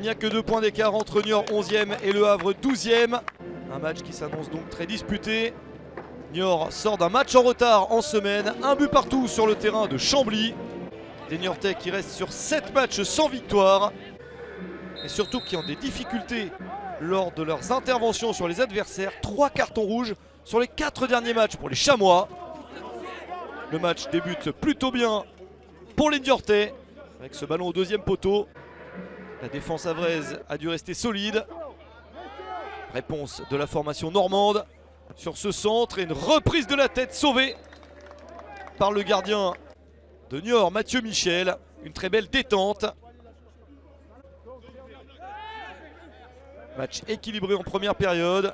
n'y a que 2 points d'écart entre Niort 11e et Le Havre 12e. Un match qui s'annonce donc très disputé. Niort sort d'un match en retard en semaine, un but partout sur le terrain de Chambly. Des Niortais qui restent sur 7 matchs sans victoire et surtout qui ont des difficultés lors de leurs interventions sur les adversaires. 3 cartons rouges sur les 4 derniers matchs pour les Chamois. Le match débute plutôt bien pour les Niortais avec ce ballon au 2e poteau. La défense havraise a dû rester solide. Réponse de la formation normande sur ce centre et une reprise de la tête sauvée par le gardien de Niort, Mathieu Michel. Une très belle détente. Match équilibré en première période.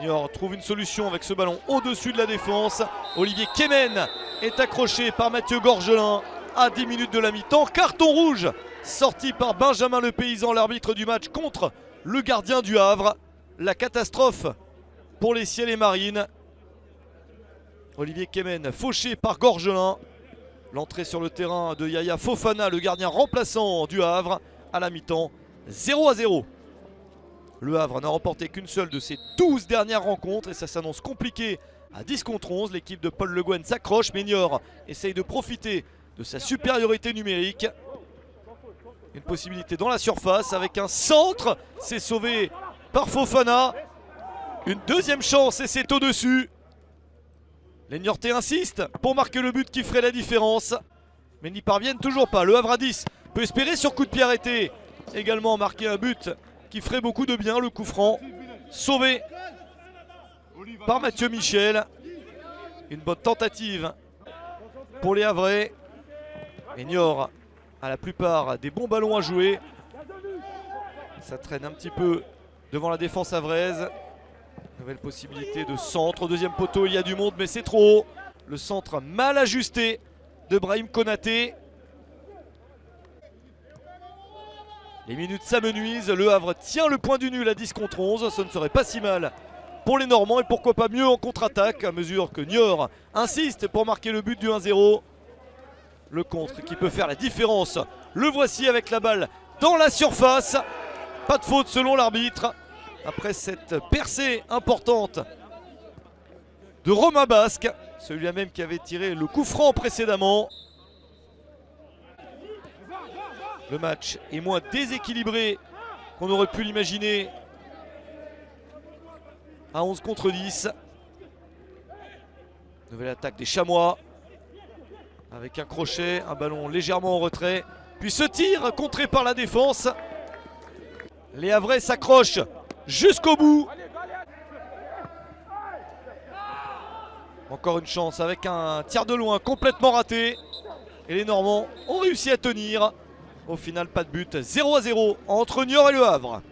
Niort trouve une solution avec ce ballon au-dessus de la défense. Olivier Kemen est accroché par Mathieu Gorgelin à 10 minutes de la mi-temps. Carton rouge sorti par Benjamin Le Paysan, l'arbitre du match, contre le gardien du Havre. La catastrophe pour les Ciels et Marines. Olivier Kemen fauché par Gorgelin. L'entrée sur le terrain de Yaya Fofana, le gardien remplaçant du Havre, à la mi-temps, 0-0. Le Havre n'a remporté qu'une seule de ses 12 dernières rencontres et ça s'annonce compliqué à 10 contre 11. L'équipe de Paul Le Guen s'accroche, mais Niort essaye de profiter de sa supériorité numérique. Une possibilité dans la surface avec un centre, c'est sauvé par Fofana. Une deuxième chance et c'est au-dessus. Les Niortais insistent pour marquer le but qui ferait la différence, mais n'y parviennent toujours pas. Le Havre à 10 peut espérer sur coup de pied arrêté également marquer un but qui ferait beaucoup de bien. Le coup franc sauvé par Mathieu Michel. Une bonne tentative pour les Havrais. Et Niort a la plupart des bons ballons à jouer. Ça traîne un petit peu devant la défense havraise. Nouvelle possibilité de centre. Au 2e poteau, il y a du monde, mais c'est trop haut. Le centre mal ajusté de Brahim Konaté. Les minutes s'amenuisent. Le Havre tient le point du nul à 10 contre 11. Ce ne serait pas si mal pour les Normands et pourquoi pas mieux en contre-attaque à mesure que Niort insiste pour marquer le but du 1-0. Le contre qui peut faire la différence. Le voici avec la balle dans la surface. Pas de faute selon l'arbitre. Après cette percée importante de Romain Basque, celui-là même qui avait tiré le coup franc précédemment. Le match est moins déséquilibré qu'on aurait pu l'imaginer à 11 contre 10. Nouvelle attaque des Chamois avec un crochet, un ballon légèrement en retrait. Puis ce tir contré par la défense. Les Havrais s'accrochent jusqu'au bout. Encore une chance avec un tir de loin complètement raté. Et les Normands ont réussi à tenir. Au final, pas de but. 0-0 entre Niort et Le Havre.